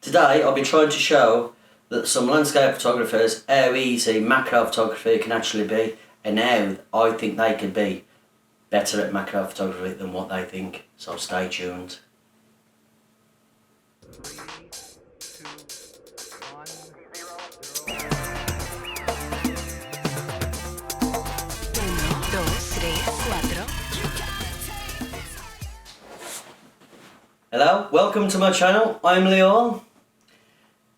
Today I'll be trying to show that some landscape photographers how easy macro photography can actually be, and how I think they can be better at macro photography than what they think. So stay tuned. Hello, welcome to my channel. I'm Leon.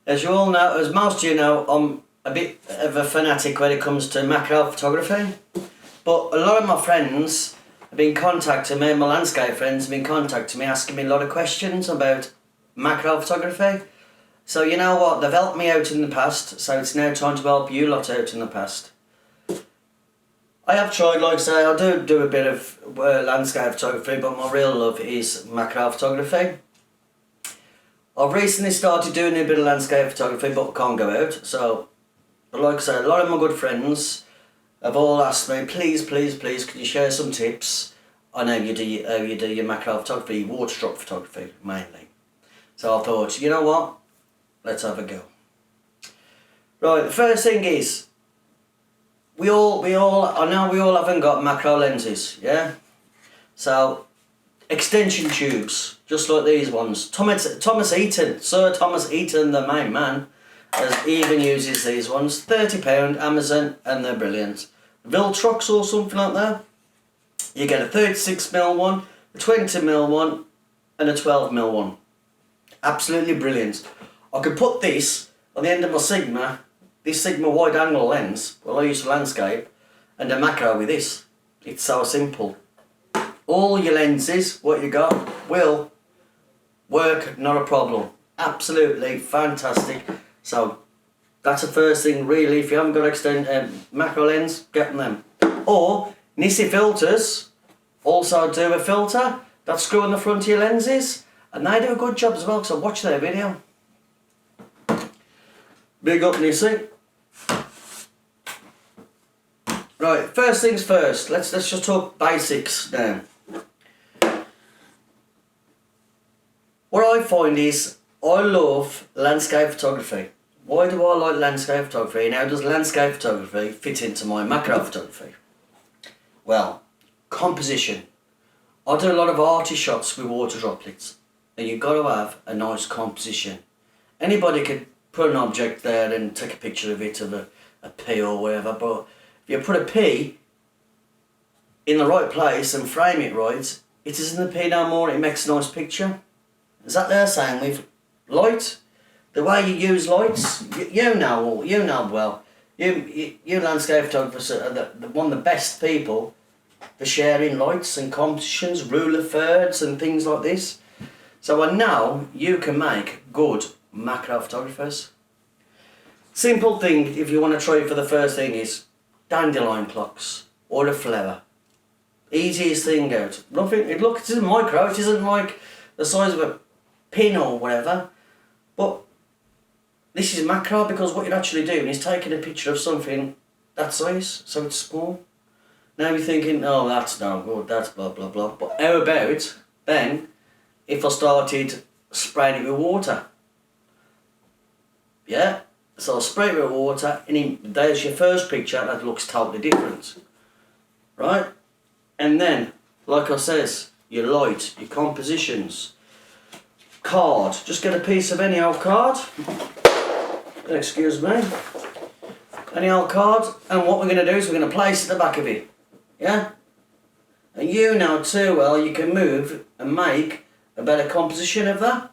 As you all know, as most of you know, I'm a bit of a fanatic when it comes to macro photography. But a lot of my friends have been contacting me, my landscape friends have been contacting me, asking me a lot of questions about macro photography. So you know what, they've helped me out in the past, so it's now time to help you lot out in the past. I have tried, like I say, I do a bit of landscape photography, but my real love is macro photography. I've recently started doing a bit of landscape photography, but I can't go out. So, like I say, a lot of my good friends have all asked me, please, can you share some tips on how you do your macro photography, water drop photography mainly. So I thought, you know what, let's have a go. Right, the first thing is, I know we all haven't got macro lenses, yeah? So, extension tubes, just like these ones. Thomas Eaton, Sir Thomas Eaton, the main man, even uses these ones. £30, Amazon, and they're brilliant. Viltrox or something like that. You get a 36mm one, a 20mm one, and a 12mm one. Absolutely brilliant. I could put this on the end of my Sigma, this Sigma wide angle lens, well I use for landscape, and a macro with this. It's so simple. All your lenses, what you got, will work, not a problem. Absolutely fantastic. So that's the first thing really. If you haven't got macro lens, get them. Or Nissi filters also do a filter that screw on the front of your lenses, and they do a good job as well, so watch their video. Big up Nissi. Right, first things first, let's just talk basics now. What I find is, I love landscape photography. Why do I like landscape photography, and how does landscape photography fit into my macro photography? Well, composition. I do a lot of arty shots with water droplets, and you've got to have a nice composition. Anybody could put an object there and take a picture of it, of a pea or whatever, but if you put a pea in the right place and frame it right, it isn't a pea no more, it makes a nice picture. Is that they're saying with light? The way you use lights, you know well. You landscape photographers are one of the best people for sharing lights and compositions, rule of thirds and things like this. So I know you can make good macro photographers. Simple thing, if you want to try it for the first thing, is dandelion clocks or a flower. Easiest thing out. Nothing. It isn't micro. It isn't like the size of a pin or whatever. But this is macro, because what you're actually doing is taking a picture of something that size, so it's small. Now you're thinking, oh, that's no good. That's blah blah blah. But how about then if I started spraying it with water? Yeah. So spray it with water, and there's your first picture that looks totally different, right? And then, like I says, your light, your compositions, card. Just get a piece of any old card. Excuse me. Any old card, and what we're going to do is we're going to place it at the back of it, yeah? And you know too well you can move and make a better composition of that,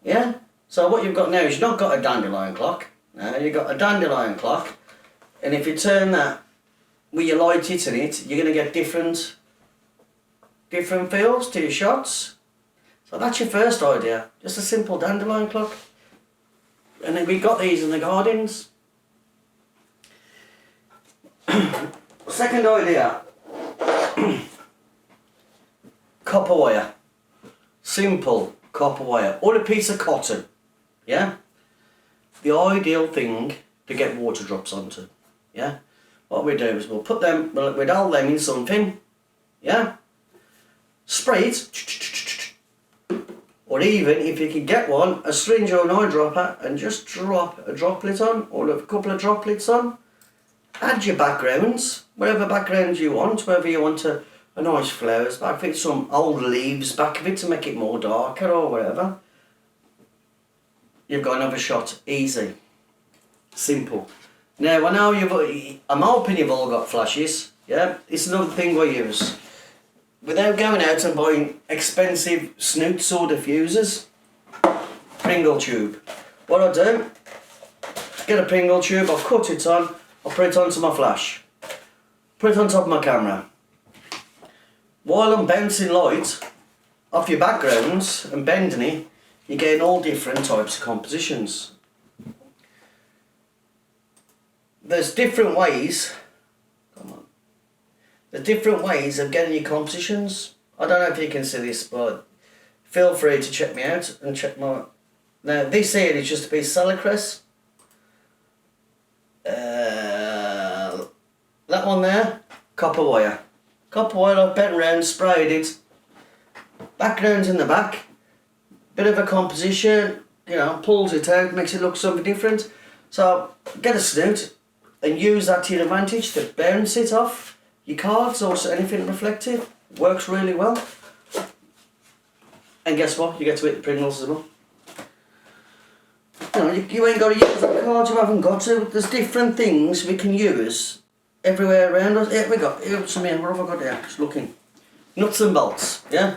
yeah? So what you've got now is you've not got a dandelion clock. Now you've got a dandelion clock, and if you turn that with your light hitting it, you're going to get different feels to your shots. So that's your first idea, just a simple dandelion clock. And then we got these in the gardens. Second idea, copper wire. Simple copper wire, or a piece of cotton, yeah? The ideal thing to get water drops onto, yeah? What we do is we'll put them, we'd hold them in something, yeah? Spray it, Or even, if you can get one, a syringe or an eyedropper and just drop a droplet on, or a couple of droplets on. Add your backgrounds, whatever background you want, whether you want a nice flowers back of it, some old leaves back of it to make it more darker or whatever. You've got another shot, easy, simple. Now I know I'm hoping you've all got flashes, yeah, it's another thing we use. Without going out and buying expensive snoots or diffusers, Pringle tube. What I do, get a Pringle tube, I'll cut it on, I'll put it onto my flash, put it on top of my camera. While I'm bouncing light off your backgrounds and bending it, you're getting all different types of compositions. There's different ways, there's different ways of getting your compositions. I don't know if you can see this, but feel free to check me out and check my... Now this here is just a piece of Salicrest. That one there, copper wire. Copper wire I've bent round, sprayed it. Background's in the back. Bit of a composition, you know, pulls it out, makes it look something different. So get a snoot and use that to your advantage to bounce it off your cards or anything reflective. Works really well. And guess what? You get to hit the Pringles as well. You know, you ain't got to use that card, you haven't got to. There's different things we can use everywhere around us. Here we got, here's some here, what have I got here? Just looking. Nuts and bolts, yeah?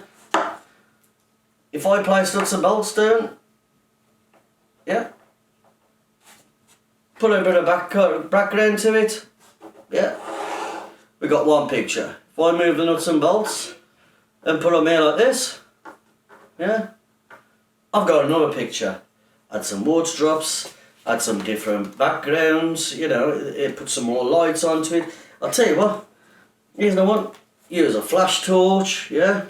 If I place nuts and bolts down, yeah? Put a bit of background to it, yeah? We got one picture. If I move the nuts and bolts and put them here like this, yeah? I've got another picture. Add some wood drops, add some different backgrounds, you know, put some more lights onto it. I'll tell you what, here's the one, use a flash torch, yeah,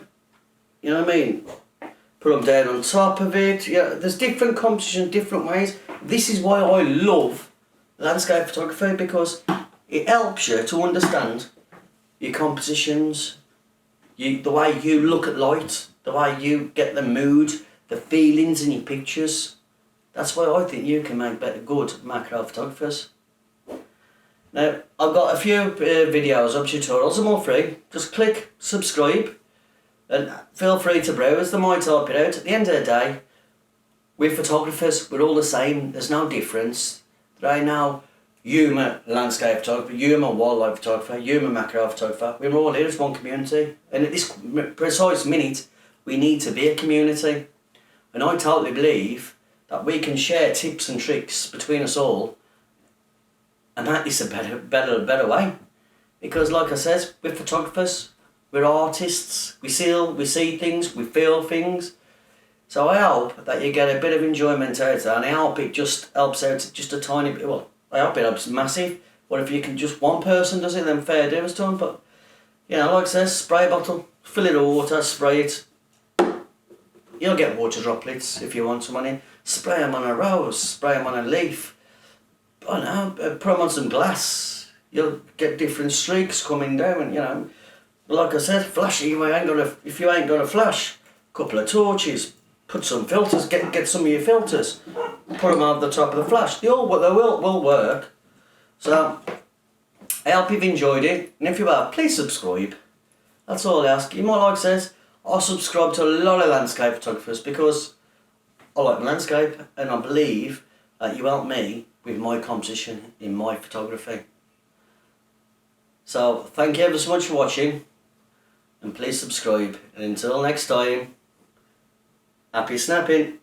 you know what I mean, put them down on top of it, yeah, there's different compositions, different ways. This is why I love landscape photography, because it helps you to understand your compositions, the way you look at light, the way you get the mood, the feelings in your pictures. That's why I think you can make good macro photographers. Now, I've got a few videos of tutorials, they're all free. Just click subscribe and feel free to browse them, I type it out. At the end of the day, we're photographers, we're all the same, there's no difference. There ain't no human landscape photographer, human wildlife photographer, human macro photographer. We're all here as one community. And at this precise minute, we need to be a community. And I totally believe that we can share tips and tricks between us all and that is a better way. Because like I said, we're photographers, we're artists, we see things, we feel things. So I hope that you get a bit of enjoyment out of that, and I hope it just helps out just a tiny bit. Well, I hope it helps massive. What if you can just one person does it, then fair dues to them. But you know, like I said, spray bottle, fill it with water, spray it. You'll get water droplets if you want some money. Spray them on a rose, spray them on a leaf. I don't know, put them on some glass. You'll get different streaks coming down, you know. Like I said, flash, if you ain't got a flash, couple of torches, put some filters, get some of your filters, put them on the top of the flash. They will work. So, I hope you've enjoyed it, and if you have, please subscribe. That's all I ask. You might like says, I subscribe to a lot of landscape photographers because I like landscape, and I believe that you help me with my composition in my photography. So, thank you ever so much for watching, and please subscribe, and until next time, happy snapping.